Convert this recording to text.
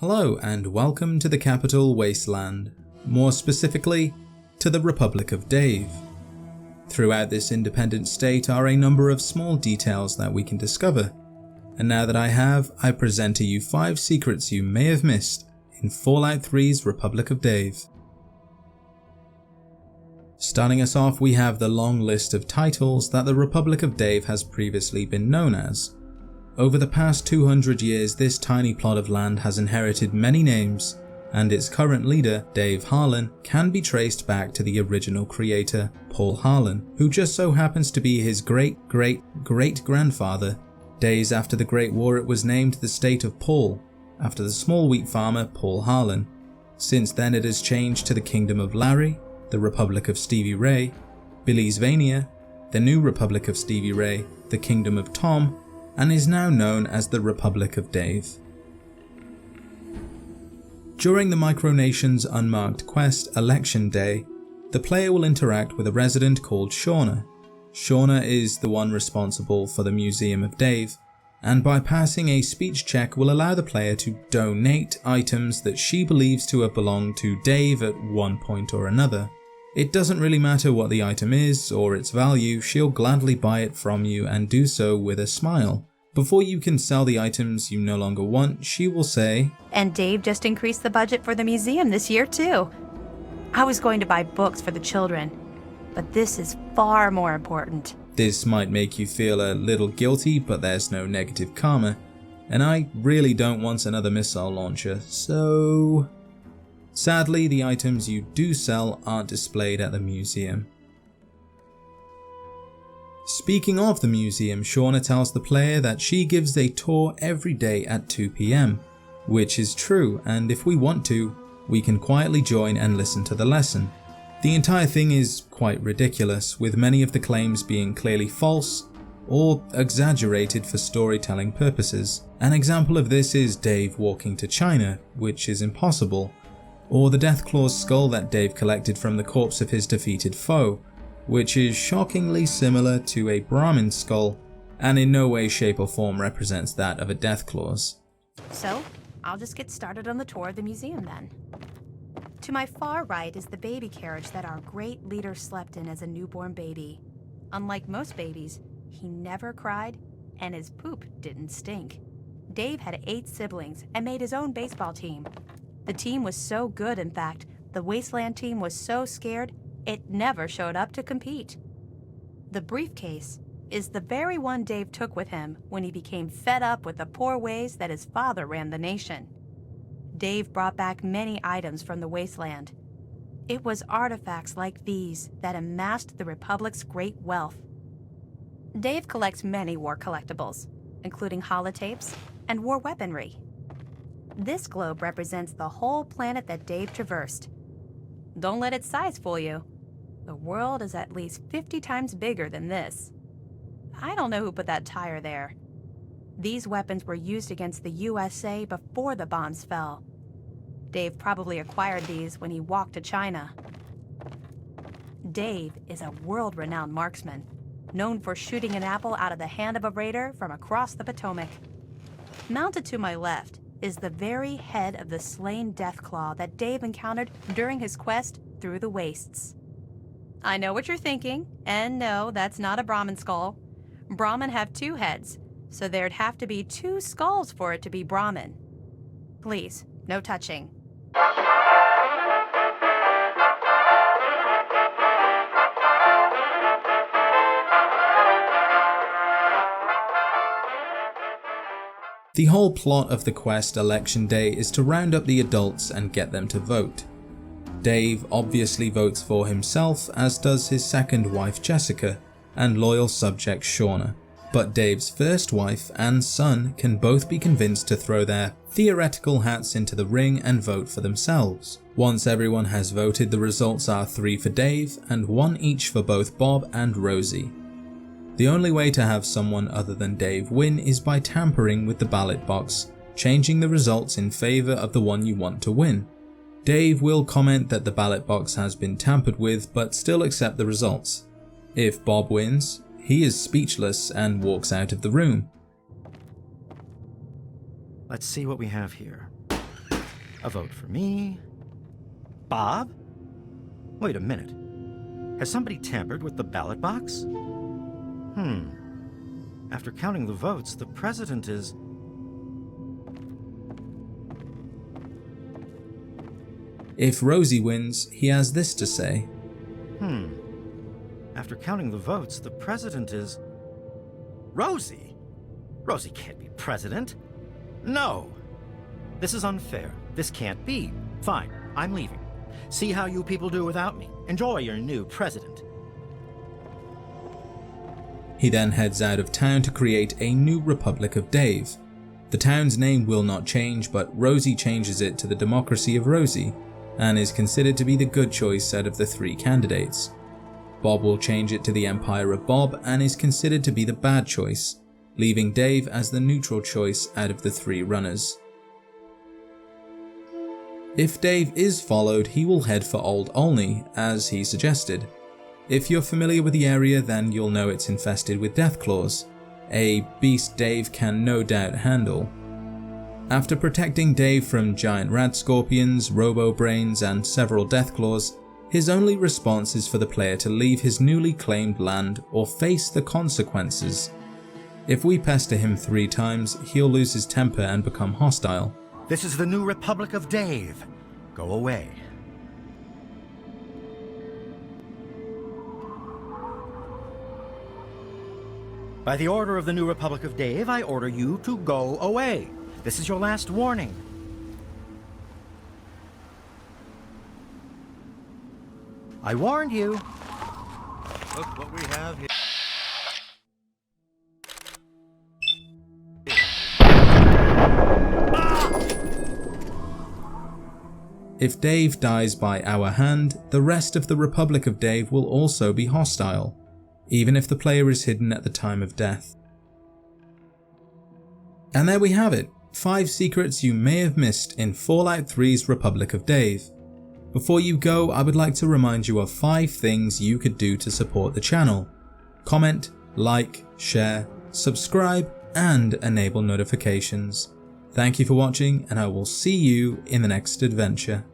Hello and welcome to the Capital Wasteland, more specifically, to the Republic of Dave. Throughout this independent state are a number of small details that we can discover, and now that I present to you 5 secrets you may have missed in Fallout 3's Republic of Dave. Starting us off, we have the long list of titles that the Republic of Dave has previously been known as. Over the past 200 years, this tiny plot of land has inherited many names, and its current leader, Dave Harlan, can be traced back to the original creator, Paul Harlan, who just so happens to be his great-great-great-grandfather. Days after the Great War, it was named the State of Paul, after the small wheat farmer Paul Harlan. Since then it has changed to the Kingdom of Larry, the Republic of Stevie Ray, Belize-Vania, the New Republic of Stevie Ray, the Kingdom of Tom, and is now known as the Republic of Dave. During the Micronations Unmarked quest Election Day, the player will interact with a resident called Shauna. Shauna is the one responsible for the Museum of Dave, and by passing a speech check will allow the player to donate items that she believes to have belonged to Dave at one point or another. It doesn't really matter what the item is or its value, she'll gladly buy it from you and do so with a smile. Before you can sell the items you no longer want, she will say, "And Dave just increased the budget for the museum this year too. I was going to buy books for the children, but this is far more important." This might make you feel a little guilty, but there's no negative karma, and I really don't want another missile launcher, so... Sadly, the items you do sell aren't displayed at the museum. Speaking of the museum, Shauna tells the player that she gives a tour every day at 2 PM, which is true, and if we want to, we can quietly join and listen to the lesson. The entire thing is quite ridiculous, with many of the claims being clearly false or exaggerated for storytelling purposes. An example of this is Dave walking to China, which is impossible, or the Deathclaw's skull that Dave collected from the corpse of his defeated foe, which is shockingly similar to a Brahmin skull, and in no way, shape or form represents that of a Deathclaw's. So, I'll just get started on the tour of the museum then. To my far right is the baby carriage that our great leader slept in as a newborn baby. Unlike most babies, he never cried, and his poop didn't stink. Dave had 8 siblings and made his own baseball team. The team was so good, in fact, the Wasteland team was so scared, it never showed up to compete. The briefcase is the very one Dave took with him when he became fed up with the poor ways that his father ran the nation. Dave brought back many items from the Wasteland. It was artifacts like these that amassed the Republic's great wealth. Dave collects many war collectibles, including holotapes and war weaponry. This globe represents the whole planet that Dave traversed. Don't let its size fool you. The world is at least 50 times bigger than this. I don't know who put that tire there. These weapons were used against the USA before the bombs fell. Dave probably acquired these when he walked to China. Dave is a world-renowned marksman, known for shooting an apple out of the hand of a raider from across the Potomac. Mounted to my left is the very head of the slain Deathclaw that Dave encountered during his quest through the wastes. I know what you're thinking, and no, that's not a Brahmin skull. Brahmin have 2 heads, so there'd have to be 2 skulls for it to be Brahmin. Please, no touching. The whole plot of the quest Election Day is to round up the adults and get them to vote. Dave obviously votes for himself, as does his second wife Jessica, and loyal subject Shauna. But Dave's first wife and son can both be convinced to throw their theoretical hats into the ring and vote for themselves. Once everyone has voted, the results are 3 for Dave and 1 each for both Bob and Rosie. The only way to have someone other than Dave win is by tampering with the ballot box, changing the results in favour of the one you want to win. Dave will comment that the ballot box has been tampered with, but still accept the results. If Bob wins, he is speechless and walks out of the room. Let's see what we have here. A vote for me. Bob? Wait a minute. Has somebody tampered with the ballot box? After counting the votes, the president is... If Rosie wins, he has this to say. After counting the votes, the president is... Rosie? Rosie can't be president. No. This is unfair. This can't be. Fine, I'm leaving. See how you people do without me. Enjoy your new president. He then heads out of town to create a new Republic of Dave. The town's name will not change, but Rosie changes it to the Democracy of Rosie, and is considered to be the good choice out of the 3 candidates. Bob will change it to the Empire of Bob and is considered to be the bad choice, leaving Dave as the neutral choice out of the 3 runners. If Dave is followed, he will head for Old Olney, as he suggested. If you're familiar with the area, then you'll know it's infested with Deathclaws, a beast Dave can no doubt handle. After protecting Dave from giant rat scorpions, robo-brains and several Deathclaws, his only response is for the player to leave his newly claimed land or face the consequences. If we pester him 3 times, he'll lose his temper and become hostile. This is the new Republic of Dave. Go away. By the order of the new Republic of Dave, I order you to go away. This is your last warning. I warned you. Look what we have here. If Dave dies by our hand, the rest of the Republic of Dave will also be hostile, even if the player is hidden at the time of death. And there we have it, 5 secrets you may have missed in Fallout 3's Republic of Dave. Before you go, I would like to remind you of 5 things you could do to support the channel. Comment, like, share, subscribe, and enable notifications. Thank you for watching, and I will see you in the next adventure.